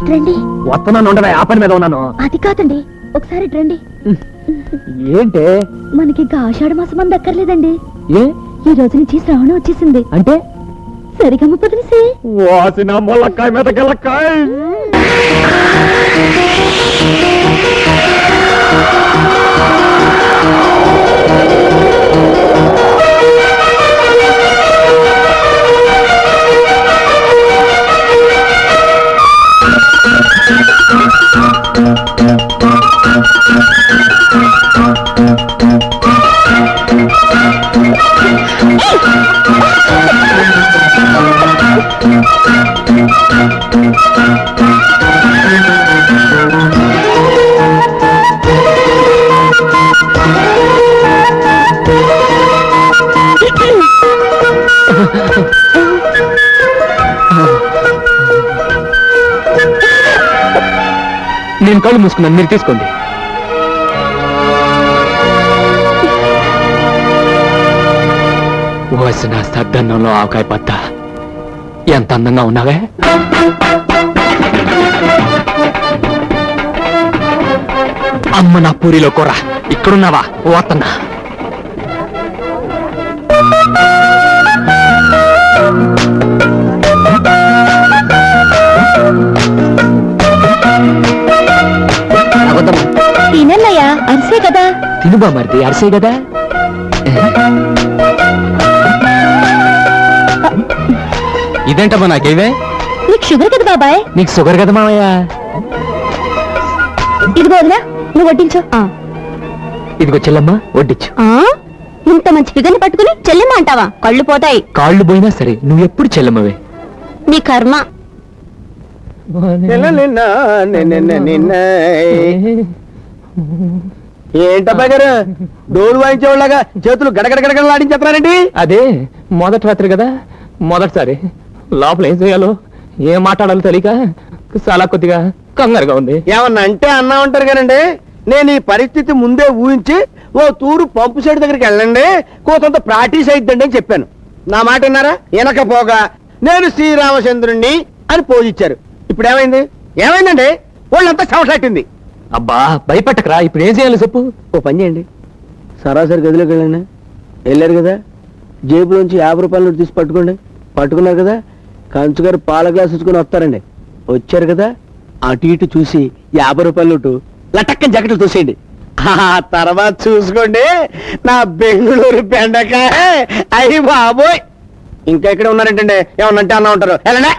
రండి. వస్తున్నాను, ఉండవే, ఆ పని మీద ఉన్నాను. అది కాదండి, ఒకసారి రండి. ఏంటే? మనకి ఇంకా ఆషాఢ మాసం అంత దక్కర్లేదండి. ఏ ఈ రోజు నుంచి శ్రావణం వచ్చేసింది. అంటే సరిగమ్మ పదిలిసి వాసిన ములక్కాయ మీద గెలక్కాయ. నేను కళ్ళు మూసుకున్నాను, మీరు తీసుకోండి. వసిన సద్దన్నంలో ఆవకాయ పత్త ఎంత అందంగా ఉన్నావే. అమ్మ నా పూరిలో కూర, ఇక్కడున్నావా? పోతున్నా. తినన్నయ్యా, అరిసే కదా. తినుబా మరిది, అరిసే కదా. ఇదేంటమ్మా నాకేవే? నీకు షుగర్ కదా బాబాయ్. నీకు షుగర్ కదా మామయ్య. ఇదిగో వదినా, నువ్వు వడ్డించు. ఇదిగో చెల్లమ్మ, వడ్డించు. ఇంత మంచి ఫిగర్ని పట్టుకుని చెల్లెమ్మ అంటావా? కళ్ళు పోతాయి. కాళ్ళు పోయినా సరే నువ్వు ఎప్పుడు చెల్లమ్మవే. నీ కర్మ. ఏంటబ్బా గారు డోలు వాయించేవాళ్ళగా చేతులు గడగడగడగడలాడించేస్తున్నారండి? అదే మొదటి రాత్రి కదా, మొదటిసారి లోపల ఏం చేయాలో ఏం మాట్లాడాలో తెలియక చాలా కొద్దిగా కంగారుగా ఉంది. ఏమన్నా అంటే అన్నా ఉంటారు కానండి. నేను ఈ పరిస్థితి ముందే ఊహించి ఓ తూరు పంపు సైడ్ దగ్గరికి వెళ్ళండి, కొంత ప్రాక్టీస్ అయిద్దండి అని చెప్పాను. నా మాట విన్నారా? వెనకపోగా నేను శ్రీరామచంద్రుణ్ణి అని పోజిచ్చారు. ఇప్పుడు ఏమైంది? ఏమైందండి? వాళ్ళంతా సమస్యట్టింది. అబ్బా భయపెట్టకరా, ఇప్పుడు ఏం చేయాలో చెప్పు. ఓ పని చేయండి, సరాసరి గదిలోకి వెళ్ళండి. వెళ్ళారు కదా, జేబులోంచి 50 రూపాయల నోటు తీసి పట్టుకోండి. పట్టుకున్నారు కదా, కంచుగారు పాల గ్లాస్ ఇచ్చుకొని వస్తారండి. వచ్చారు కదా, అటు ఇటు చూసి 50 రూపాయల నోటు లటక్కని జాకెట్లు చూసేయండి. ఆ తర్వాత చూసుకోండి నా బెంగళూరు బెండకాయ. అయ్యి బాబోయ్, ఇంకా ఇక్కడ ఉన్నారంటండి. ఏమన్నంటే అన్నా ఉంటారు. వెళ్ళండి.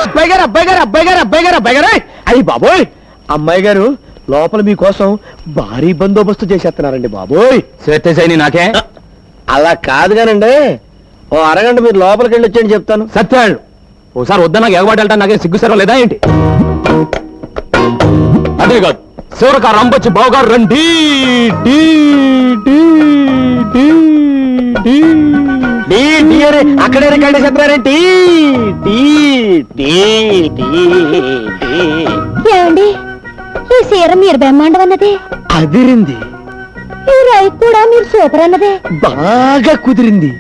అబ్బాయి గారు అయ్యి బాబోయ్, అమ్మాయి గారు లోపల మీకోసం భారీ బందోబస్తు చేసేస్తున్నారండి బాబోయ్. శ్వేతశైని నాకే అలా కాదు కానండి, ఓ అరగంట మీరు లోపలికి వెళ్ళి వచ్చేయండి చెప్తాను. సత్యాళ్ళు ఓసారి వద్దా, నాకు ఎగబాటు వెళ్తాను, నాకేం సిగ్గు సర్వ లేదా ఏంటి? అదే కాదు, శివరక రంపొచ్చి బావగారు రండి. అక్కడే రికార్డు చేస్తున్నారేంటి? ఏమండి, ఈ సీర మీరు బ్రహ్మాండం అన్నదే అదిరింది, ఈ రైతు కూడా మీరు సూపర్ అన్నదే బాగా కుదిరింది.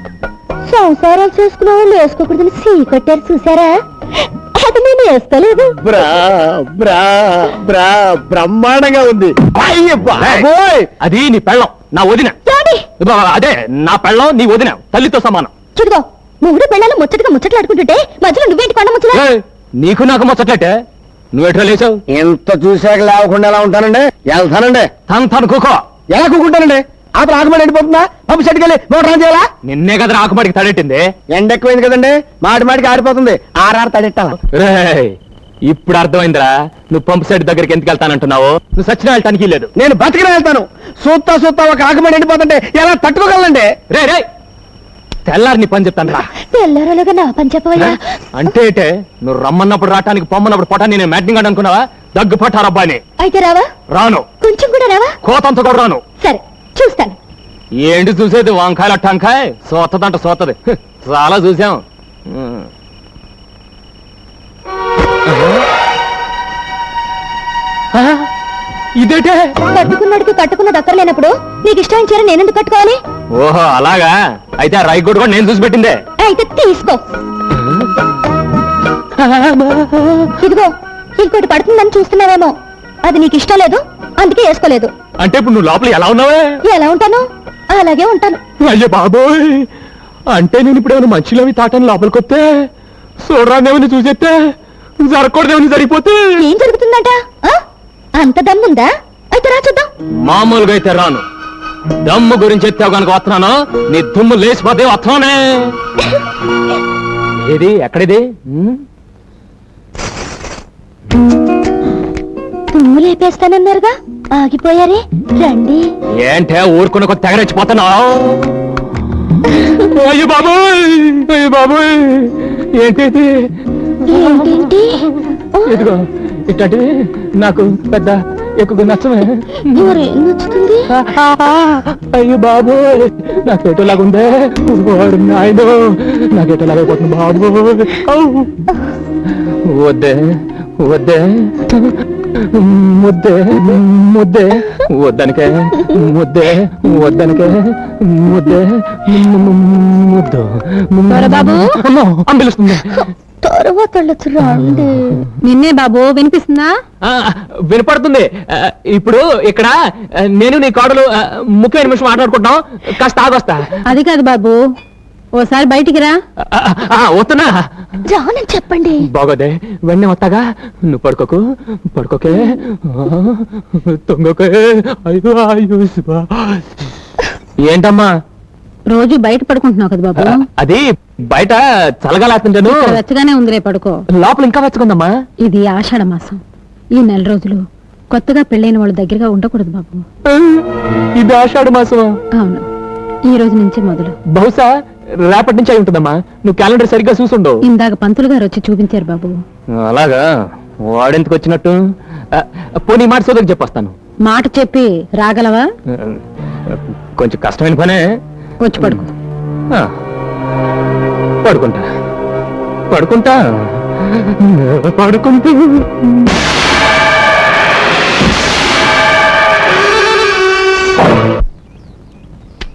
సంసారాలు చేసుకున్న వాళ్ళు వేసుకోకూడదని సీ కొట్టారు చూసారా? అది నేను వేసుకోలేదు. బ్రహ్మాండంగా ఉంది. అయ్య బాబోయ్, అది నీ పెళ్ళం, నా వదిన. అదే నా పెళ్ళం, నీ వదిన తల్లితో సమానం. చూడుగో, మూడు పిల్లలు ముచ్చట్లాడుకుంటుంటే మధ్యలో నువ్వేంటి కొండ ముచ్చట? నీకు నాకు ముచ్చట్లటే, నువ్వెట్లా లేచావు? ఎంత చూశాక లేవకుండా ఎలా ఉంటానండి? వెళ్తానండి. తను కుకో. ఎలా కూకుంటానండి? అప్పుడు ఆకుమడి ఎండిపోతుందా? పంపు సెట్కి వెళ్ళి మోటార్ ఆన్ చేయాలా? నిన్నే కదా ఆకుమాడికి తడెట్టింది. ఎండ ఎక్కువైంది కదండి, మాటికి ఆరిపోతుంది. ఆరారు తడెట్టాలా? ఇప్పుడు అర్థమైందిరా, నువ్వు పంపు సెట్ దగ్గరికి ఎందుకు వెళ్తానంటున్నావు. నువ్వు సచిన వెళ్ళటానికి లేదు. నేను బతికిన వెళ్తాను. సూత్తా ఒక ఆకుమడి ఎండిపోతుంటే ఎలా తట్టుకోగలండి? రే తెల్లారి నీ పని చెప్తాను రా. తెల్లారలుగా నా పని చెప్పవయ్యా. అంటే నువ్వు రమ్మన్నప్పుడు రావటానికి, పొమ్మన్నప్పుడు పొటాన్ని నేను మ్యాటింగ్ అనుకున్నావా? దగ్గు పట్టారబ్బాని. అయితే రావా? రాను. కొంచెం కూడా రావా? కోతంత కూడా రాను. సరే చూస్తాను. ఏంటి చూసేది? వంకాయల టంకాయ సోతదంట సోతది. చాలా చూసాం. ఇదేటే కట్టుకున్నాడికి కట్టుకున్నది అక్కర్లేనప్పుడు నీకు ఇష్టమైన చీర నేనెందుకు కట్టుకోవాలి? ఓహో అలాగా అయితే ఆ రైట్ కూడా నేను చూసి పెట్టిందే. అయితే తీసుకో. ఇదిగో ఇంకోటి పడుతుందని చూస్తున్నావేమో, అది నీకు ఇష్టం లేదు అందుకే వేసుకోలేదు. అంటే ఇప్పుడు నువ్వు లోపల ఎలా ఉన్నావే? ఎలా ఉంటాను అలాగే ఉంటాను. అయ్యో బాబోయ్, అంటే నేను ఇప్పుడు ఏమైనా మంచిలోవి తాటాను లోపలికి వస్తే చూడరాదేమని చూసేస్తే జరగకూడదేమని జరిగిపోతే ఏం జరుగుతుందంట? ఆ? అంత దమ్ముందా? అయితే రా చూద్దాం. మామూలుగా అయితే రాను, దమ్ము గురించి ఎత్తావు కనుక వస్తున్నాను. నీ దుమ్ము లేచిపోతే వస్తానే. ఏది ఎక్కడిది? తుమ్ము లేపేస్తానన్నారుగా, ఆగిపోయారే, రండి. ఏంటే ఊరుకున్న కొద్ది తెగరెచ్చిపోతున్నావు? అయ్యో బాబోయ్, అయ్యో బాబోయ్, ఏంటి ఏంటేంటి? ఇదిగో ఇట్లాంటివి నాకు పెద్ద ఎక్కువ నచ్చమే. మరేం నచ్చుతుంది? అయ్యో బాబోయ్, నాకేటోలాగుందే. వాడు నాయనో, నాకేటోలాగైపోతుంది బాబోయ్. వద్దే వద్దే ముద్దే ముద్దే వద్దనికే ముద్దే వద్దనికే ముద్దే ముద్దు. బాబు అంబిలుస్తుంది. తర్వాత రండి. నిన్నే బాబు, వినిపిస్తుందా? వినపడుతుంది. ఇప్పుడు ఇక్కడ నేను నీ కోడలు ముఖ్యమైన నిమిషం మాట్లాడుకుంటాం, కాస్త ఆగొస్తా. అది కాదు బాబు, ఓసారి బయటికి రా. వస్తున్నా. రానని చెప్పండి. బాగోదే, వెన్నే వస్తాగా. నువ్వు పడుకోకు, పడుకోకే, తొంగకే. అయ్యో అయ్యో శివా. ఏంటమ్మా రోజు బయట పడుకుంటున్నావు కదా బాబు? అది బయట చల్లగాలేస్తుంటాను, ఇక్కడ వెచ్చగానే ఉందిలే, పడుకో. లోపల ఇంకా వెచ్చకుందమ్మా. ఇది ఆషాఢ మాసం. ఈ నెల రోజులు కొత్తగా పెళ్ళైన వాళ్ళ దగ్గరగా ఉండకూడదు బాబు. ఇది ఆషాఢ మాసమా? అవును, ఈ రోజు నుంచి మొదలు. బహుశా రేపటి నుంచి అయి ఉంటుందమ్మా. నువ్వు క్యాలెండర్ సరిగ్గా చూసుండవు. ఇందాక పంతులు గారు వచ్చి చూపించారు బాబు. అలాగా? వాడెందుకు వచ్చినట్టు? పోనీ మాట సోదరికి చెప్పొస్తాను. మాట చెప్పి రాగలవా? కొంచెం కష్టమైన పనే. వచ్చి పడుకో. పడుకుంటా పడుకుంటా పడుకుంటూ.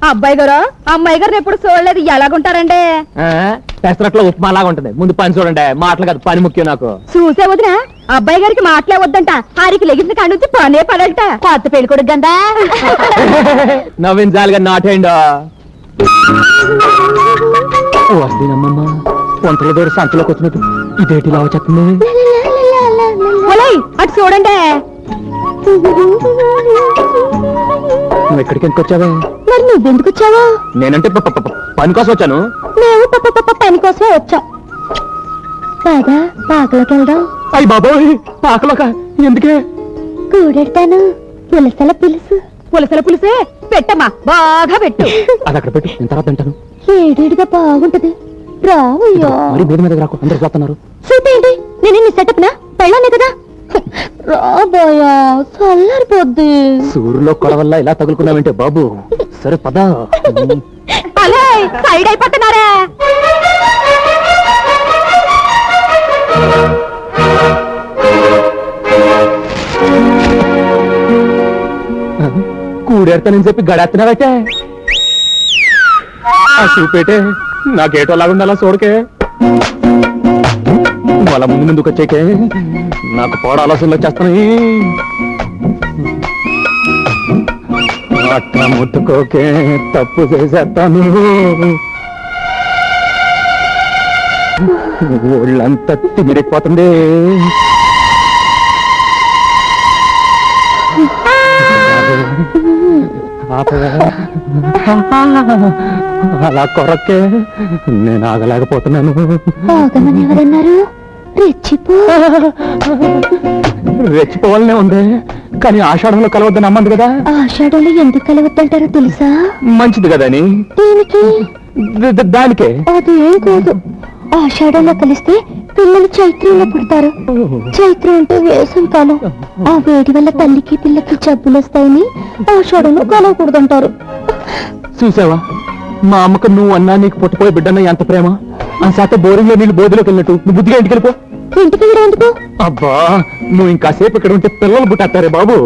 అబ్బాయి గారు అమ్మాయి గారిని ఎప్పుడు చూడలేదు, ఎలాగుంటారండి? పెసరట్లో ఉప్మా లాగా ఉంటుంది. ముందు పని చూడండి, మాటలు కాదు పని ముఖ్యం నాకు. చూసే వదినా, అబ్బాయి గారికి మాటలే వద్దంట, ఆరికి లెగిసిన కాడి నుంచి పనే పడంట. కొత్త పెళ్లి కొడుకు గందా. నవ్వించాలిగా నాటేయండి. వస్తేనమ్మమ్మ పొంతల దూర సంతలోకి వచ్చినట్టు ఇదేటి ఇలా వచ్చేస్తుంది. ఒలేయ్, అటు చూడండి. నువ్వు ఎక్కడికి ఎందుకు వచ్చావే? మరి నువ్వెందుకు వచ్చావా? నేనంటే పని కోసం వచ్చాను. మేము పని కోసమే వచ్చాం. పదా పాకలోకి వెళ్దాం. అయ్యి బాబోయ్, పాకలోక ఎందుకే? కూడెడతాను, పులసల పులుసు. పులసల పులుసే పెట్టమ్మా, బాగా పెట్టు. అది అక్కడ పెట్టు, నేను తర్వాత తింటాను. ఏడేడిగా బాగుంటది. రావయ్యా. మరి మీద మీద రాకు, అందరు చూస్తున్నారు. చూపేంటి, నేను నీ సెటప్ నా పెళ్ళానే కదా. రాబోయా, చల్లారిపోద్ది. సూర్యులో కొడవల్ల ఇలా తగులుకున్నావంటే బాబు. సరే పదా. అలే సైడ్ అయిపోతున్నారా? కూడేడతానని చెప్పి గడేస్తున్నావైతే ఆ చూపేటే నాకేటో లాగుండాలా చూడకే. వాళ్ళ ముందు ముందుకు వచ్చేకే నాకు పోడ ఆలోచనలు వచ్చేస్తున్నాయి. అట్లా ముట్టుకోకే, తప్పు చేసేస్తాను. ఒళ్ళంతా తిమిరెక్కిపోతుంది. అలా కొరకే నేను ఆగలేకపోతున్నాను. ఆగమని ఎవరన్నారు? రెచ్చిపోవాలనే ఉంది, కానీ ఆషాఢంలో కలవద్దని అమ్మంది కదా. ఆషాఢంలో ఎందుకు కలవద్దంటారో తెలుసా? మంచిది కదా అని. దేనికి? దానికే. అదేం కాదు, ఆషాఢంలో కలిస్తే పిల్లలు చైత్రంలో పుడతారు. చైత్రం అంటే వేసవి కాలం. ఆ వేడి వల్ల తల్లికి పిల్లకి జబ్బులు వస్తాయని ఆషాఢంలో కలవకూడదంటారు. చూసావా, మా అమ్మకు నువ్వు అన్నా నీకు పుట్టపోయి బిడ్డన్నా ఎంత ప్రేమ. ఆ శాత బోరింగ్ లో నీళ్ళు బోధిలోకి వెళ్ళినట్టు నువ్వు బుద్ధిగా ఇంటికి వెళ్ళిపో. ఇంటికి వెళ్ళడం ఎందుకు? అబ్బా నువ్వు ఇంకాసేపు ఇక్కడ ఉంటే పిల్లలు పుట్టేస్తారే బాబు.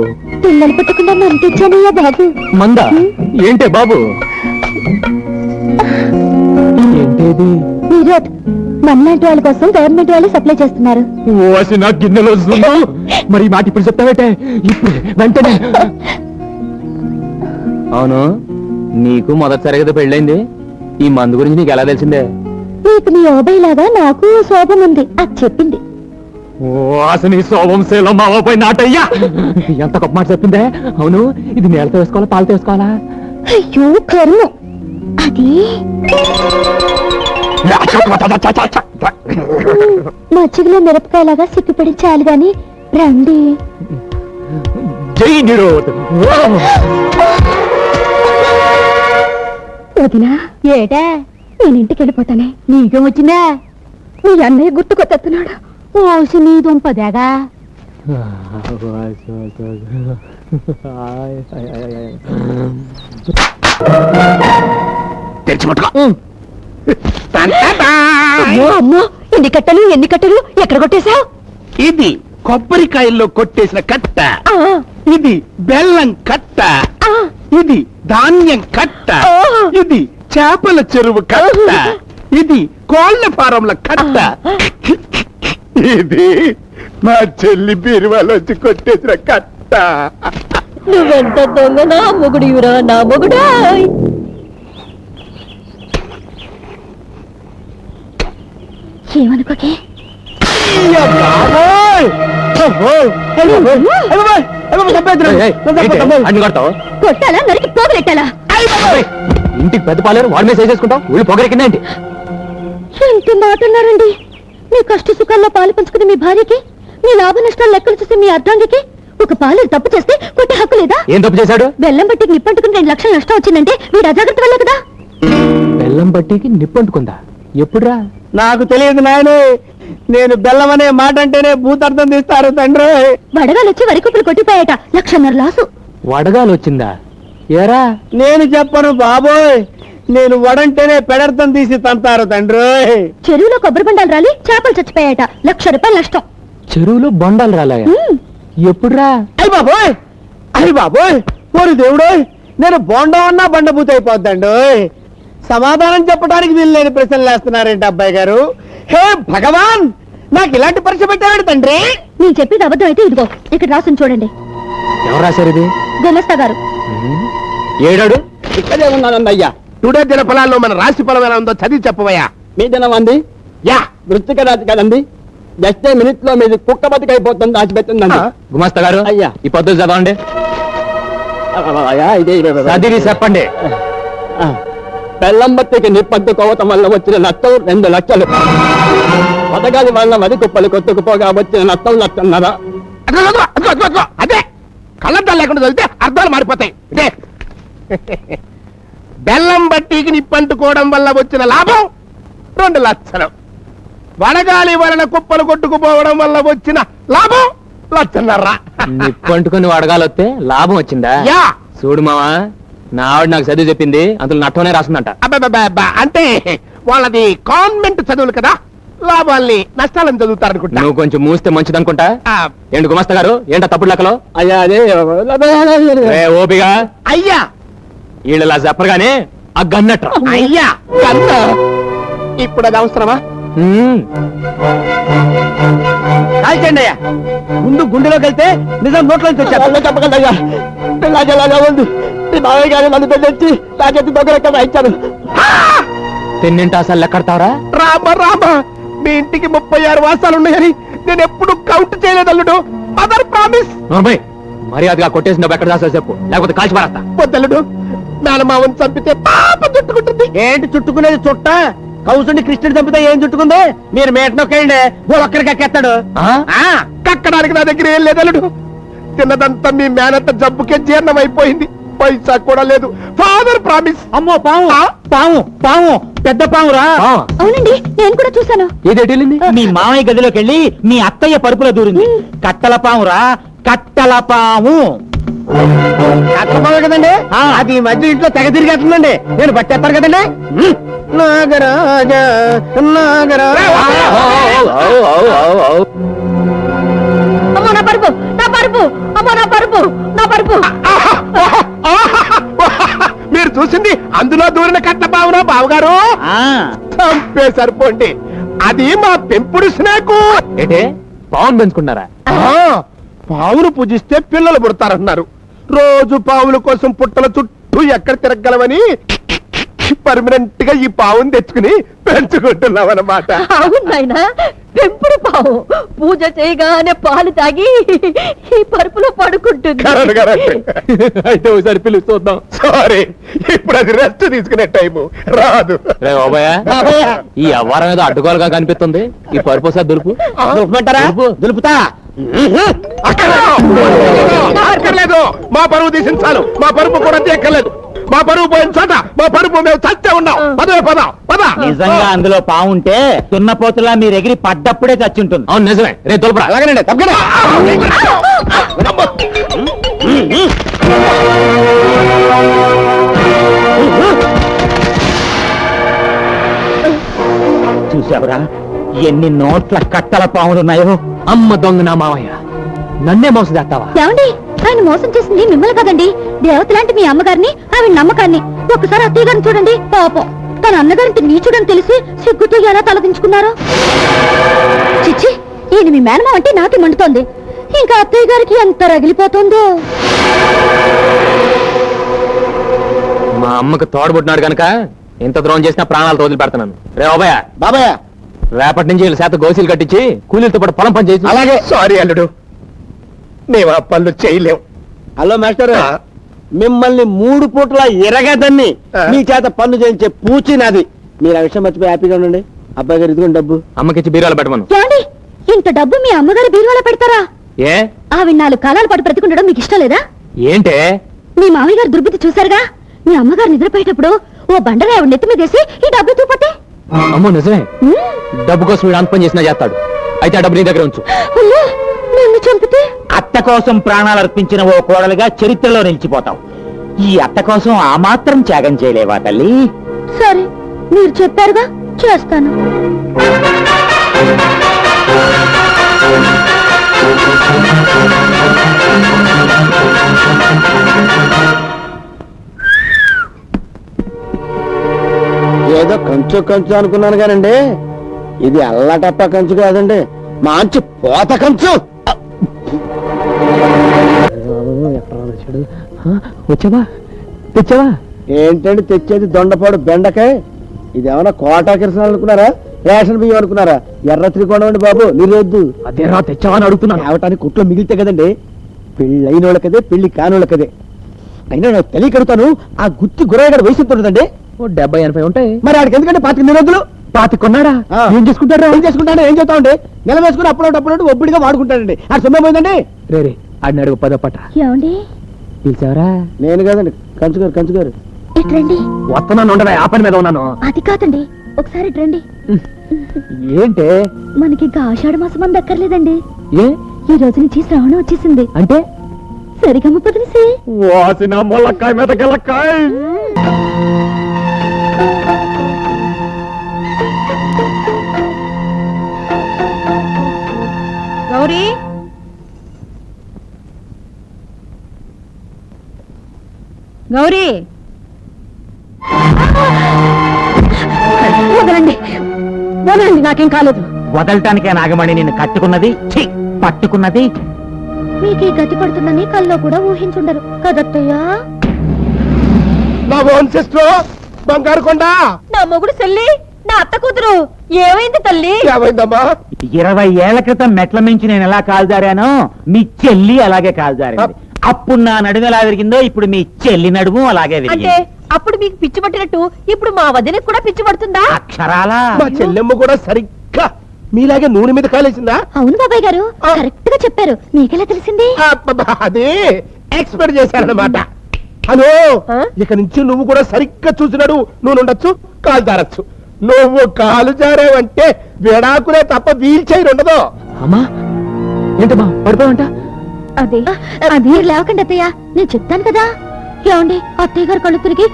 పిల్లలు పుట్టకుండా మనం తెచ్చానయ్యా బాబు. మందా ఏంటే బాబు? ఏంటేది? మీరేట్ మనలాంటి వాళ్ళ కోసం గవర్నమెంట్ వాళ్ళు సప్లై చేస్తున్నారు. ఓసి నా గిన్నెలో జున్ను. మరి ఈ మాట ఇప్పుడు చెప్తావేటే? ఇప్పుడు వెంటనే. అవును, నీకు మొదటిసారి కదా పెళ్ళైంది. ఈ మందు గురించి నీకు ఎలా తెలిసిందే? నీకు నీ ఓబైలాగా నాకు శోభం ఉంది, అది చెప్పింది. ఓ అసలు నీ శోభం శీలం మావపై నాటయ్యా. ఎంత గొప్ప మాట చెప్పిందే. అవును, ఇది నేలతో వేసుకోవాలా పాలతో వేసుకోవాలా? అయ్యో కర్మ, అది మజ్జిగలో మిరపకాయలాగా సిక్కుపడి చాలు గాని రండి. జై నిరోధ్. వదినా ఏటా? నేను ఇంటికి వెళ్ళిపోతానే. నీకేం వచ్చిందా? మీ అన్నయ్య గుర్తుకొస్తున్నాడు. ఓసి నీ దుంపదేగా. అమ్మో, ఎన్ని కట్టలు ఎక్కడ కొట్టేశావు? ఇది కొబ్బరికాయల్లో కొట్టేసిన కట్ట, ఇది బెల్లం కట్ట, ఇది ధాన్యం కట్ట, ఇది చేపల చెరువు కట్ట, ఇది కోళ్ల ఫారంల కట్ట, ఇది మా చెల్లి బీరువాలో వచ్చి కొట్టేసిన కట్ట. నువ్వెంత దొంగ నా మొగుడివిరా నా మొగుడా. ఏమనుకోకే. కొట్టాలా నరికి పోగలెట్టాలా? ఇంటికి పెద్ద పాలేరు వాడి మీద చేసేసుకుంటావు. ఊళ్ళు పొగరికిందేంటి? ఎంత మాట అన్నారండి. మీ కష్ట సుఖాల్లో పాలు పంచుకునే మీ భార్యకి, మీ లాభ నష్టాలు లెక్కలు చూసే మీ అర్ధాంగికి ఒక పాలు తప్పు చేస్తే కొట్టే హక్కు లేదా? ఏం తప్పు చేశాడు? బెల్లం బట్టికి నిప్పంటుకుని 2 లక్షలు నష్టం వచ్చిందంటే వీడు అజాగ్రత్త వల్లే కదా. బెల్లం బట్టికి నిప్పంటుకుందా? ఎప్పుడురా? నాకు తెలియదు నాయనే. నేను బెల్లం అనే మాట అంటేనే భూతార్థం తీస్తారు తండ్రి. వడగాలు వచ్చి వరి కుప్పలు కొట్టిపోయాట. 1.5 లక్షలు లాసు. వడగాలు వచ్చిందా? ఏరా? నేను చెప్పను బాబోయ్. నేను వడంటేనే పెడర్థం తీసి తంతారు తండ్రి. చెరువులో కొబ్బరి బండాలు రాలి చేపలు చచ్చిపోయాట. 1 లక్ష రూపాయలు నష్టం. చెరువులో బొండాలు రాలాయా? ఎప్పుడురా? అయ్య బాబోయ్, అయ్య బాబోయ్, ఓరి దేవుడు, నేను బోండం అన్నా బండబూత అయిపోద్దండు. సమాధానం చెప్పడానికి వీలు లేని ప్రశ్నలు వేస్తున్నారేంటి అబ్బాయి గారు? హే భగవాన్, నాకు ఇలాంటి పరీక్ష పెట్టాడు తండ్రి. నేను చెప్పేది అబద్ధం అయితే ఇదిగో ఇక్కడ రాసుని చూడండి. ఎవరు రాశారు ఇది? గుమస్తా గారు. ఏడాడు? ఇక్కడే ఉన్నానందయ్యా. టుడే దిన ఫలాల్లో మన రాశి ఫలం ఎలా ఉందో చదివి చెప్పవయ్యా. మీ దినం అంది యా వృత్తిక రాశి కదండి. జస్ట్ మినిట్ లో మీది కుక్క బతికైపోతుంది రాసి పెట్టిందండి. గుమస్తా గారు అయ్యా. ఈ పద్ధతి చదవండి. చదివి చెప్పండి. బెల్లం బత్తికి నిప్పంటుకోవటం వల్ల వచ్చిన నష్టం 2 లక్షలు. పథకాల వల్ల మది కుప్పలు కొట్టుకుపోగా వచ్చిన నష్టం 1.5 అదే కళ్ళద్దాలు లేకుండా చదివితే అర్థాలు మారిపోతాయి. ఇదే బెల్లం బట్టికి నిప్పంటుకోవడం వల్ల వచ్చిన లాభం 2 లక్షలు. వడగాలి వలన కుప్పలు కొట్టుకుపోవడం వల్ల వచ్చిన లాభం 1.5 లక్షలు. నిప్పంటుకుని వడగాలు వస్తే లాభం వచ్చిందా? యా. చూడు మావా, నా ఆవిడ నాకు చదివి చెప్పింది, అందులో నట్టనే రాసిందంట. అబ్బబ్బబ్బబ్బ, అంటే వాళ్ళది కాన్వెంట్ చదువులు కదా, లాభాల్ని నష్టాలను చదువుతారనుకుంటా. నువ్వు కొంచెం మూస్తే మంచిదనుకుంటా. ఏంటి గుమస్తా గారు, ఏంటా తప్పుడు లెక్కలో? అయ్యా అదే ఓపిగా అయ్యా వీళ్ళలా చెప్పరుగానే ఆ గన్నట్ట. అయ్యా కన్నా ఇప్పుడు అది అవసరమా? కాల్చండి అయ్యా. ముందు గుండెలోకి వెళ్తే నిజం నోట్లోంచి వచ్చారు. చెప్పగలయ్యా, పిల్లలా ఉంది. మీ మావయ్య గారు నన్ను పెళ్ళొచ్చి నా చేతి దగ్గర ఇచ్చాను. తిన్నింటి అసలు లెక్కడతావరా? రామ రామ, మీ ఇంటికి 36 వాసాలు ఉన్నాయని నేను ఎప్పుడు కౌంట్ చేయలేదు అల్లుడు. Mother promise. మర్యాదగా కొట్టేసి నువ్వు ఎక్కడ దాసా చెప్పు, లేకపోతే కాల్చి పారేస్తా. వద్దల్లుడు, మేనమావని చంపితే పాప చుట్టుకుంటుంది. ఏంటి చుట్టుకునేది? చుట్ట కౌసుని కృష్ణుడు చంపితే ఏం చుట్టుకుంది? మీరు మేట నొక్కేయండి, ఒక్కరికి ఎక్కేస్తాడు. కక్కడానికి నా దగ్గర ఏం లేదు అల్లుడు. తిన్నదంతా మీ మేనత్త జబ్బుకే జీర్ణం అయిపోయింది. పైసా కూడా లేదు. Father promise. అమ్మో పాము, పాము పాము, పెద్ద పామురా. అవునండి, నేను కూడా చూశాను. ఏదేటి వెళ్ళింది? మీ మామయ్య గదిలోకి వెళ్ళి మీ అత్తయ్య పరుపులో దూరింది. కట్టల పామురా, కట్టల పాము. కట్టబాగా కదండి అది ఈ మధ్య ఇంట్లో తెగ తిరిగేస్తుందండి నేను పట్టేస్తాను కదండి నాగరాజ నాగరాజ అమ్మో నా పరుపు నా పరుపు అమ్మో నా పరుపు నా పరుపు మీరు చూసింది అందులో దూరిన కట్ట బావునా బావగారు చంపే సరిపోండి అది మా పెంపుడు స్నేకు ఏంటే పావును పెంచుకున్నారా పావును పూజిస్తే పిల్లలు పుడతారన్నారు రోజు పావుల కోసం పుట్టల చుట్టూ ఎక్కడ తిరగలవని పర్మనెంట్ గా ఈ పావును తెచ్చుకుని పెంచుకుంటున్నాం అన్నమాట అవును నాయనా పెంపుడు పావు పూజ చేయగానే పాలు తాగి ఈ పరుపులో పడుకుంటుంది అయితే ఒకసారి పిలిచి చూద్దాం. సారీ ఇప్పుడు అది రెస్ట్ తీసుకునే టైము రాదు రే బాబాయ్, ఈ అవ్వారం ఏదో అడ్డుకోలుగా కనిపిస్తుంది. ఈ పరుపు సార్ దులుపు. దులుపుమంటారా దులుపుతా అక్కర్లేదు మా పరువు తీసిన చాలు మా పరుపు కూడా తీయక్కర్లేదు మా పరువు పోయిన చోట మా పరుపు మేము చచ్చే ఉన్నాం పదవే పద పద నిజంగా అందులో పావుంటే దున్నపోతులా మీరు ఎగిరి పడ్డప్పుడే చచ్చుంటుంది. అవును నిజమే. రే దులపరా. అలాగేనండి తప్పకుండా చూసావురా ఎన్ని నోట్ల కట్టల పావులున్నాయో. అమ్మ దొంగ నా మావయ్య, నన్నే మోసం చేస్తావా? ఏమండి ఆయన మోసం చేసింది మిమ్మల్ని కదండి దేవతలాంటి మీ అమ్మగారిని ఆవిడ నమ్మకాన్ని ఒకసారి అత్తయ్య గారిని చూడండి పాపం తన అన్నగారికి నీచుడని తెలిసి సిగ్గుతో ఎలా తలదించుకున్నారో చిచ్చి ఈయన మీ మేనమా అంటే నాకే మండుతోంది ఇంకా అత్తయ్య గారికి ఎంత రగిలిపోతుందో మా అమ్మకు తోడబుట్టినాడు కనుక ఎంత ద్రోహం చేసినా ప్రాణాలు వదిలి పెడతాను. రే బాబాయ్, బాబాయ్ రేపటి నుంచి వీళ్ళ శాత గోసీలు కట్టించి కూలీలతో పాటు పొలం పని చేసి. అలాగే సారీ అల్లుడు మేము ఆ పనులు చేయలేం హలో మాస్టర్ మిమ్మల్ని 3 పూట్ల ఎరగదని మీ చేత పన్ను చేయించే పూచి నాది మీరు ఆ విషయం మర్చిపోయి హ్యాపీగా ఉండండి అబ్బాయి గారు ఇదిగోండి డబ్బు అమ్మకిచ్చి బీరాలు పెట్టమను. ఏమండి ఇంత డబ్బు మీ అమ్మగారి బీరువాలో పెడతారా ఏ ఆవిడ 4 కాలాల పాటు బ్రతికుండడం మీకు ఇష్టం లేదా ఏంటే మీ మామయ్య గారు దుర్బుద్ధి చూశారుగా మీ అమ్మగారు నిద్రపోయేటప్పుడు ఓ బండగా ఆవిడ నెత్తి మీద వేసి ఈ డబ్బు తూపతే అమ్మో నిజమే. డబ్బు కోసం వీడు అంత పని చేసినా చేస్తాడు. అయితే ఆ డబ్బు నీ దగ్గర ఉంచు. నన్ను చంపితే అత్త కోసం ప్రాణాలు అర్పించిన ఓ కోడలుగా చరిత్రలో నిలిచిపోతావు. ఈ అత్త కోసం ఆ మాత్రం త్యాగం చేయలేవా తల్లి? సరే మీరు చెప్పారుగా చేస్తాను ఏదో కంచు కంచు అనుకున్నాను కానండి ఇది అల్లటప్ప కంచు కాదండి మంచి పోత కంచు వచ్చావా తెచ్చావా? ఏంటండి తెచ్చేది దొండపాడు బెండకాయ ఇది ఏమన్నా కోటా కిరసనాలు అనుకున్నారా రేషన్ బియ్యం అనుకున్నారా ఎర్ర త్రికోణం అండి బాబు నిరోద్దు అదే రా తెచ్చావా అని అడుగుతున్నాను. తేవటానికి కుట్లో మిగిలితే కదండి పెళ్ళైన వాళ్ళకదే పెళ్లి కాని వాళ్ళకదే అయినా నాకు తెలియకడుతాను ఆ గుత్తి గురయ్య వయసు ఉంటుందండి 70-80 ఉంటాయి. మరి ఆడికి ఎందుకంటే 25 నిరోధులు కొన్నాడా? ఏం చేసుకుంటాడు ఏం చేసుకుంటాడు ఏం చెప్తామండి నెల వేసుకుని అప్పుడు ఒబ్బడిగా వాడుకుంటాడండి ఆ సొమ్మే పోయిందండి రే రే ఆడిని అడుగు పదపట. ఏమండి పిలిచావరా? నేను కదండి కంచు గారు ఇట్రండి వస్తున్నాను ఉండవే, ఆ పని మీద ఉన్నాను. అది కాదండి ఒకసారి ఇట్రండి ఏంటే మనకి ఇంకా ఆషాఢ మాసం అంత అక్కర్లేదండి ఏ ఈ రోజు నుంచి శ్రావణం వచ్చేసింది అంటే సరిగమ్మ పొదిలిసి వాసిన ములక్కాయ మీద గలక్కాయ. గౌరీ గౌరీ వదలండి వదలండి నాకేం కాలేదు వదలటానికే నాగమణి నిన్ను కట్టుకున్నది, ఛీ, పట్టుకున్నది. మీకు ఈ గతి పడుతుందని కల్లో కూడా ఊహించుండరు కదత్తయ్యా నా ఓన్ సిస్టర్ బంగారు కొండ నా మొగుడు చెల్లి నా అత్త కూతురు ఏమైంది తల్లి ఏమైందమ్మా 20 ఏళ్ల క్రితం మెట్ల మించి నేను ఎలా కాల్జారానో మీ చెల్లి అలాగే కాల్జారింది. అప్పుడు నా నడుము ఎలా విరిగిందో ఇప్పుడు మీ చెల్లి నడుము అలాగే అంటే విరిగింది. అప్పుడు మీకు పిచ్చి పట్టినట్టు ఇప్పుడు మా వదినకి కూడా పిచ్చి పడుతుందా అక్షరాలా మా చెల్లెమ్మ కూడా సరిగ్గా మీలాగే నూనె మీద కాలేసిందా అవును బాబాయ్ గారు కరెక్ట్ గా చెప్పారు మీకెలా తెలిసింది అది ఎక్స్పెక్ట్ చేశారన్నమాట అను ఇక నుంచి నువ్వు కూడా సరిగ్గా చూసినాడు నువ్వు ఉండొచ్చు కాలు జారచ్చు నువ్వు కాలు జారేవంటే విడాకులే తప్ప వీల్ చైర్ ఉండదు అమ్మా ఏంటమ్మా పడిపోయావంట? అదే మీరు లేవకండి అత్తయ్య, నేను చెప్తాను కదా. ఏమండి, అత్తయ్య గారు కళ్ళు తిరిగి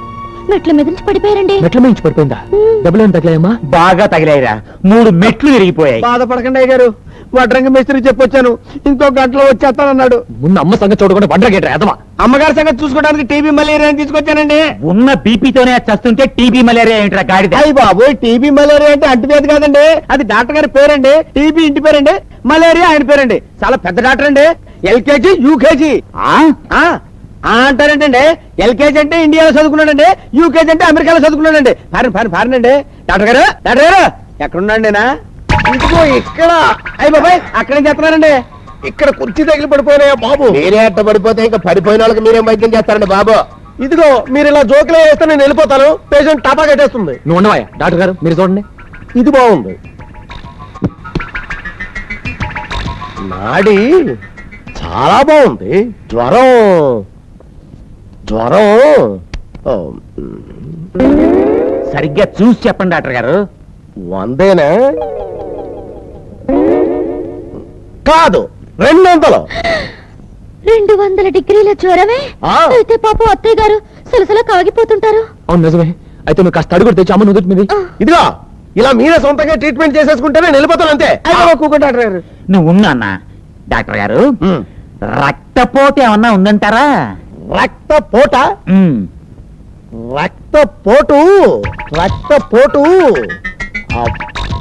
మెట్ల మీద నుంచి పడిపోయారండి. మెట్ల మించి పడిపోయిందా? డబ్బులు ఏం తగిలాయమ్మా? బాగా తగిలాయిరా, 3 మెట్లు విరిగిపోయాయి. బాధపడకండి అయ్య గారు, వడ్రంగి మేస్త్రికి చెప్పొచ్చాను, ఇంకో గంటలో వచ్చేస్తానన్నాడు. ముందు అమ్మ సంగతి చూడకుండా బండ్రగేట్రా ఎదవా. అమ్మగారి సంగతి చూసుకోవడానికి టీబీ మలేరియా తీసుకొచ్చానండి. ఉన్న బీపీతోనే చస్తుంటే టీబీ మలేరియా ఏంట్రా గాడిద? అయ్యి బాబు, టీబీ మలేరియా అంటే అంటువ్యాధి కాదండి, అది డాక్టర్ గారి పేరండి. టీబీ ఇంటి పేరండి, మలేరియా ఆయన పేరండి. చాలా పెద్ద డాక్టర్ అండి. LKG UKG అంటారేంటండి. ఎల్కేజీ అంటే ఇండియాలో చదువుకున్నాడండి, యూకేజీ అంటే అమెరికాలో చదువుకున్నాడండి. ఫారెన్ అండి. డాక్టర్ గారు ఎక్కడున్నాడు నేనా? ఇంకో ఇక్కడ. అయ్యి బాబాయ్, అక్కడేం చేస్తున్నారండి? ఇక్కడ కుర్చీ తగిలి పడిపోయినాయా బాబు? మీరే అట్ట పడిపోతే ఇంకా పడిపోయిన వాళ్ళకి మీరేం వైద్యం చేస్తారండి బాబు? ఇదిగో మీరు ఇలా జోకులు వేస్తే నేను వెళ్ళిపోతాను, పేషెంట్ టపా కట్టేస్తుంది. నువ్వు ఉండవా డాక్టర్ గారు, మీరు చూడండి. ఇది బాగుంది. నాడి చాలా బాగుంది. జ్వరం సరిగ్గా చూసి చెప్పండి డాక్టర్ గారు. 100 కాదు 200. 200 డిగ్రీల జ్వరమే? ఆ. అయితే పాపం అత్తయ్య గారు సలసలా కాగిపోతుంటారు. అవును నిజమే. అయితే నువ్వు కాస్త అడుగుడు తెచ్చి అమ్మ నుదుటి మీద. ఇదిగో ఇలా మీరే సొంతంగా ట్రీట్మెంట్ చేసేసుకుంటే నేను వెళ్ళిపోతాను అంతే. కూకుంటా డాక్టర్ గారు. నువ్వు ఉన్నా అన్న. డాక్టర్ గారు, రక్తపోటు ఏమన్నా ఉందంటారా? రక్తపోట రక్తపోటు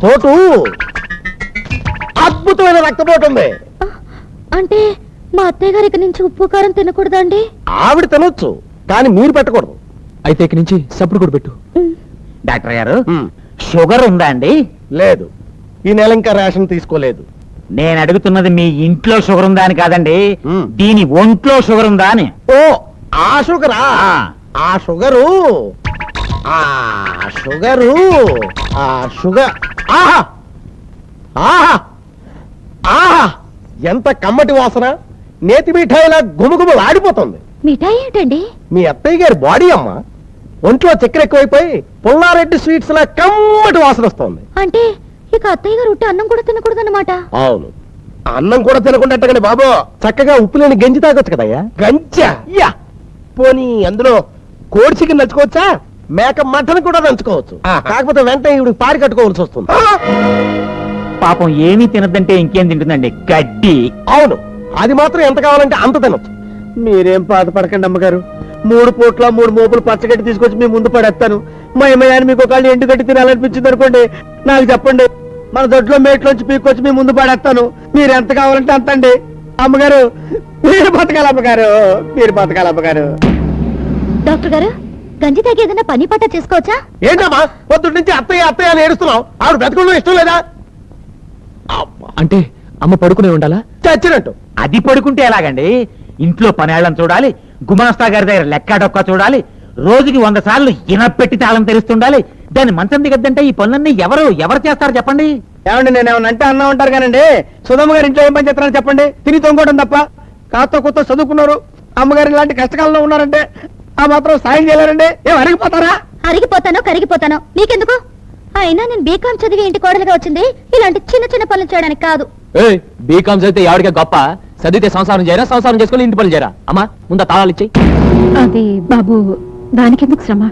పోటు అద్భుతమైన రక్తపోటు ఉంది. అంటే మా అత్తయ్య గారి ఇక నుంచి ఉప్పు కారం తినకూడదా అండి? ఆవిడ తినొచ్చు, కానీ మీరు పెట్టకూడదు. అయితే ఇక నుంచి సప్పుడు కూడా పెట్టు. డాక్టర్ గారు, షుగర్ ఉందా అండి? లేదు, ఈ నెల ఇంకా రేషన్ తీసుకోలేదు. నేను అడుగుతున్నది మీ ఇంట్లో షుగర్ ఉందా అని కాదండి, దీని ఒంట్లో షుగర్ ఉందా అని. ఓ ఆ షుగరా? ఆ షుగరు ఆహా ఆహా ఆహా, ఎంత కమ్మటి వాసన! నేతి మిఠాయిలా గుమగుమలు ఆడిపోతుంది. మిఠాయి ఏంటండి? మీ అత్తయ్య గారి బాడీ అమ్మ, ఒంట్లో చక్కెర ఎక్కువైపోయి పుల్లారెడ్డి స్వీట్స్ లా కమ్మటి వాసన వస్తుంది. అంటే ఇక అత్తయ్య గారు ఉట్టి అన్నం కూడా తినకూడదన్నమాట. అవును, అన్నం కూడా తినకుండా బాబు, చక్కగా ఉప్పు లేని గంజి తాగొచ్చు కదయ్యా. గంజా? యా, పోనీ అందులో కోడి చికెన్ నంచుకోవచ్చా? మేక మటన్ కూడా నంచుకోవచ్చు. కాకపోతే వెంటనే ఇవి పారి కట్టుకోవాల్సి వస్తుంది. పాపం ఏమీ తినద్దంటే ఇంకేం తింటుందండి? గడ్డి. అవును, అది మాత్రం ఎంత కావాలంటే అంత తినొచ్చు. మీరేం బాధపడకండి అమ్మగారు, 3 పూట్ల 3 మోపులు పచ్చగడ్డి తీసుకొచ్చి మీ ముందు పడేస్తాను. మా అమ్మగారిని మీకు ఒకళ్ళు ఎండుగడ్డి తినాలనిపించింది అనుకోండి, నాకు చెప్పండి, మన దొడ్లో మేట్లోంచి పీక్కొచ్చి మీ ముందు పడేస్తాను. మీరు ఎంత కావాలంటే అంత అండి. అమ్మగారు మీరు బతకాలి, అమ్మగారు మీరు బతకాలి. అమ్మగారు డాక్టర్ గారు, గంజి తాగి ఏదైనా పని పట్ట చేసుకోవచ్చా? ఏంటమ్మా పొద్దున్న నుంచి అత్తయ్య అత్తయ్య అని ఏడుస్తున్నావు? ఆవిడ బ్రతకడం ఇష్టం లేదా? అంటే అమ్మ పడుకునే ఉండాలా? చచ్చినట్టు. అది పడుకుంటే ఎలాగండి? ఇంట్లో పనేళ్ళని చూడాలి, గుమాస్తా గారి దగ్గర లెక్క డొక్క చూడాలి, రోజుకి 100 సార్లు ఇనపెట్టి తాళం తెరుస్తుండాలి. దాన్ని మంచం దిగద్దంటే ఈ పనులన్నీ ఎవరు చేస్తారు చెప్పండి? ఏమండి, నేను ఏమన్నా అంటే అన్నా ఉంటారు కానండి. సుధమ్మ గారి ఇంట్లో ఏం పని చేస్తారని చెప్పండి? తిని తొంగోవడం తప్ప. కాస్త కొత్త చదువుకున్నారు, అమ్మగారు ఇలాంటి కష్టకాలంలో ఉన్నారంటే ఆ మాత్రం సాయం చేయలేరండి. ఏం అరిగిపోతారా? అరిగిపోతానో కరిగిపోతానో మీకెందుకు? అయినా నేను బీకాం చదివి ఇంటి కోడలుగా వచ్చింది ఇలాంటి చిన్న చిన్న పనులు చేయడానికి కాదు. బీకామ్ చదివితే ఎవరికే గొప్ప, చదివితే సంసారం చేయరా, సంసారం చేసుకుని ఇంటి పనులు చేయరా? అమ్మా ముందు తాళాలు ఇచ్చేయి. అది బాబు, దానికెందుకు శ్రమ,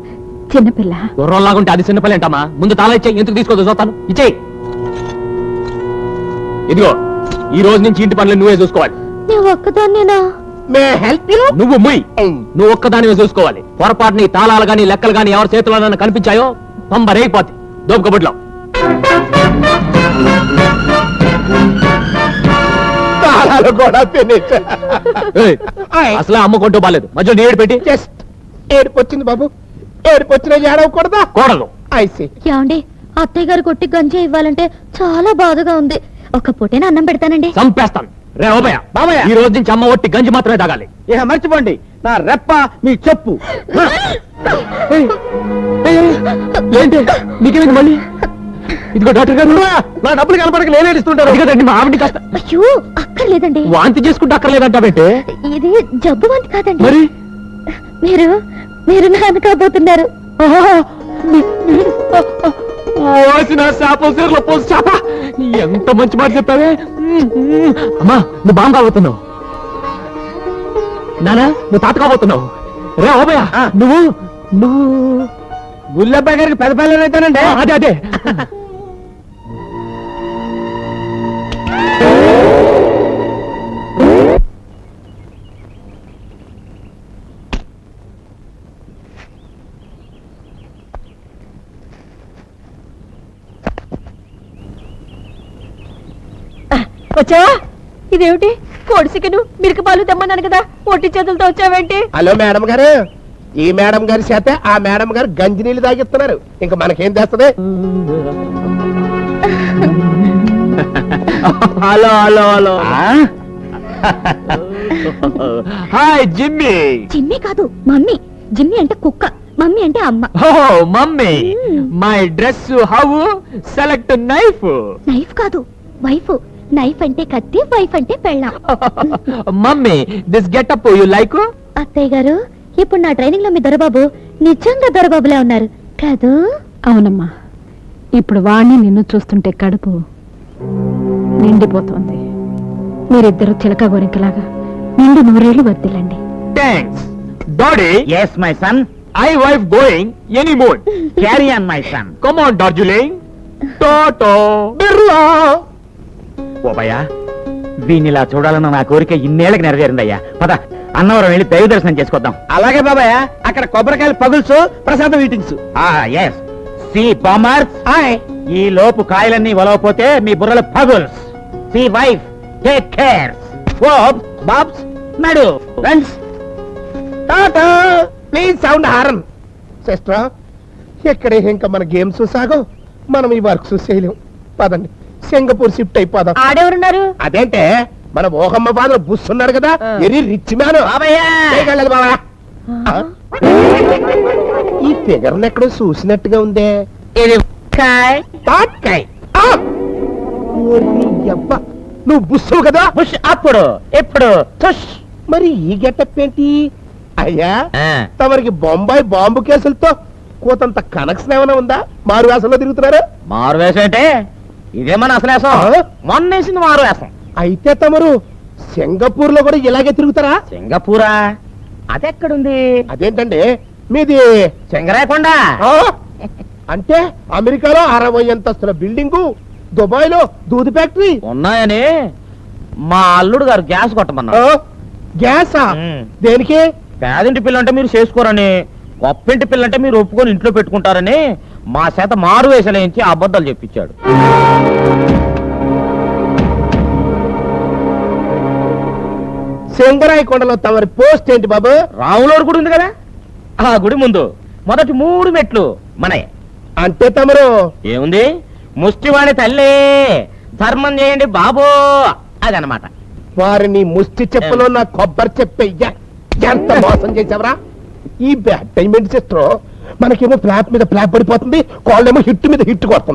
చిన్నపిల్ల. గుర్రంలాగుంటే అది చిన్న పని ఏంటమ్మా? ముందు తాళా ఇచ్చేయి. ఎందుకు తీసుకోదు చూస్తాను, ఇచ్చేయి. ఇదిగో, ఈ రోజు నుంచి ఇంటి పనులు నువ్వే చూసుకోవాలి. నువ్వు ఒక్కదాన్నేనా? నువ్వు ముయ్, నువ్వు ఒక్కదానివే చూసుకోవాలి. పొరపాటుని ఈ తాళాలు గాని లెక్కలు గాని ఎవరి చేతిలో కనిపించాయో పంబరేగిపోతే దోపకబుట్లో. అసలు అమ్మ కొంటూ బాలేదు, మధ్యలో నీడు పెట్టి. ఏడుపు వచ్చింది బాబు, ఏడుపు వచ్చిన ఏడవకూడదా? కోడలు ఏమండి, అత్తయ్య గారు కొట్టి గంజి ఇవ్వాలంటే చాలా బాధగా ఉంది. ఒక పూటేనా అన్నం పెడతానండి. చంపేస్తాను. రే ఓబయ్య, బాబయ్య, ఈ రోజు నుంచి అమ్మ ఒట్టి గంజి మాత్రమే తాగాలి. ఇక మర్చిపోండి, నా రెప్ప మీ చెప్పు. ఏంటి నీకేమైంది మళ్ళీ? ఇదిగో డాక్టర్ గారు, నా డబ్బులు కనపడక నేను ఏడుస్తుంటాను. కదండి మా ఆవిడ కాస్త అయ్యో అక్కర్లేదండి. వాంతి చేసుకుంటే అక్కర్లేదంటావేంటే? ఇది జబ్బు వంతి కాదండి. మరి మీరు మీరు నాన్న కాబోతున్నారు. ఎంత మంచి మాట చెప్పావే. అమ్మా నువ్వు బాగా కాబోతున్నావు. నానా నువ్వు తాత కాబోతున్నావు. రే ఓబయ్య నువ్వు నువ్వు గుల్లబ్బాయి గారికి పెద్ద పిల్లలు అవుతానండి. అదే అదే వచ్చావా? ఇదేమిటి కోడి చికెను మిరకపాలు తెమ్మన్నాను కదా, ఒట్టి చేతులతో వచ్చావేంటి? హలో మేడం గారు, ఈ మేడం గారి చేత ఆ మేడం గారు గంజి నీళ్ళు తాగిస్తున్నారు. ఇంకా మనకేం చేస్తుంది? Hello hello hello hi Jimmy. Jimmy కాదు మమ్మీ. జిమ్మి అంటే కుక్క, మమ్మీ అంటే అమ్మ. ఓ mummy, my dress how select knife. Knife కాదు వైఫ్. నైఫ్ అంటే కత్తి, వైఫ్ అంటే పెళ్ళాం. Mummy this getup you like? అత్తయ్య గారు, ఇప్పుడు నా ట్రైనింగ్ లో మీ దొరబాబు నిజంగా దొరబాబులే ఉన్నారు కాదు? అవునమ్మా, ఇప్పుడు వాణ్ణి నిన్ను చూస్తుంటే కడుపు నిండిపోతోంది. మీరిద్దరూ చిలక గోరింకలాగా నిండు నూరేళ్లు వర్దిల్లండి. Thanks daddy. Yes my son, I wife going any mood. Carry on my son. Come on Darjeeling. టోటో బిర్లా. ఓబయ్యా, వీనిలా చూడాలన్న నా కోరిక ఇన్నేళ్ళకి నెరవేరిందయ్యా. పద అన్నవరం వెళ్ళి దైవ దర్శనం చేసుకొద్దాం. అలాగే బాబాయ్, అక్కడ కొబ్బరికాయలు పగుల్సు, ప్రసాదం ఈటింగ్స్. ఎస్ సి బామర్స్, ఈ లోపు కాయలన్నీ వలవపోతే మీ బుర్రలు పగుల్స్. See wife, take care. ఓబ్ బాబ్స్ నడు ఫ్రెండ్స్. టాటా. Please sound horn. సిస్టర్, ఇక్కడే ఇంకా మన గేమ్స్ సాగో, మనం ఈ వర్క్స్ చేయలేం. పదండి, సింగపూర్ షిఫ్ట్ అయిపోదాం. ఆడెవరున్నారు? అదేంటే మన ఓహమ్మ ఫాదర్ బుస్ ఉన్నాడు కదా, వెరీ రిచ్ మ్యాన్. బాబా, ఈ ఫిగర్ ఎక్కడో చూసినట్టుగా ఉందే. ఇది తాట్కాయ్. ఆ! ఓరి యవ్వ, నువ్వు బుస్సు కదా? పుష్ అప్పుడు ఇప్పుడు తుష్. మరి ఈ గెటప్ ఏంటి? అయ్యా, తమరికి బొంబాయి బాంబు కేసులతో కోతంత కనెక్షన్ ఏమైనా ఉందా? మారు వేసంలో తిరుగుతున్నారు? మారు వేషం అంటే ఇదే మన అసలు వేసం. మొన్న వేసింది మారు వేసం. అయితే తమరు సింగపూర్ లో కూడా ఇలాగే తిరుగుతారా? సింగపూరా? అదెక్కడుంది? అదేంటండి మీది? సింగరాయకొండ. ఆ? అంటే అమెరికాలో 60 అంతస్తుల బిల్డింగు, దుబాయ్ లో దూది ఫ్యాక్టరీ ఉన్నాయని మా అల్లుడు గారు గ్యాస్ కొట్టమన్నారు. గ్యాసా? మ్. దేనికి? పేదింటి పిల్లంటే మీరు చేసుకోరని, గొప్పింటి పిల్లంటే మీరు ఒప్పుకొని ఇంట్లో పెట్టుకుంటారని మా చేత మారు వేసలేంచి అబద్ధాలు చెప్పించాడు. సింగరాయకొండలో తమరి పోస్ట్ ఏంటి బాబు? రాములోడు గుడి ఉంది కదా, ఆ గుడి ముందు మొదటి 3 మెట్లు మనయే. అంటే తమరు ఏముంది, ముష్టివాణి తల్లి ధర్మం చేయండి బాబో, అదనమాట. వారిని ముష్టి చెప్పులో నా కొబ్బరి చెప్పయ్యా, ఎంత మోసం చేసావరా? ఈ బ్యాడ్ టైం ఏంటి సిస్టర్? మనకేమో ఫ్లాప్ మీద ఫ్లాప్ పడిపోతుంది, కాళ్ళేమో హిట్ మీద హిట్ కొడుతుంది.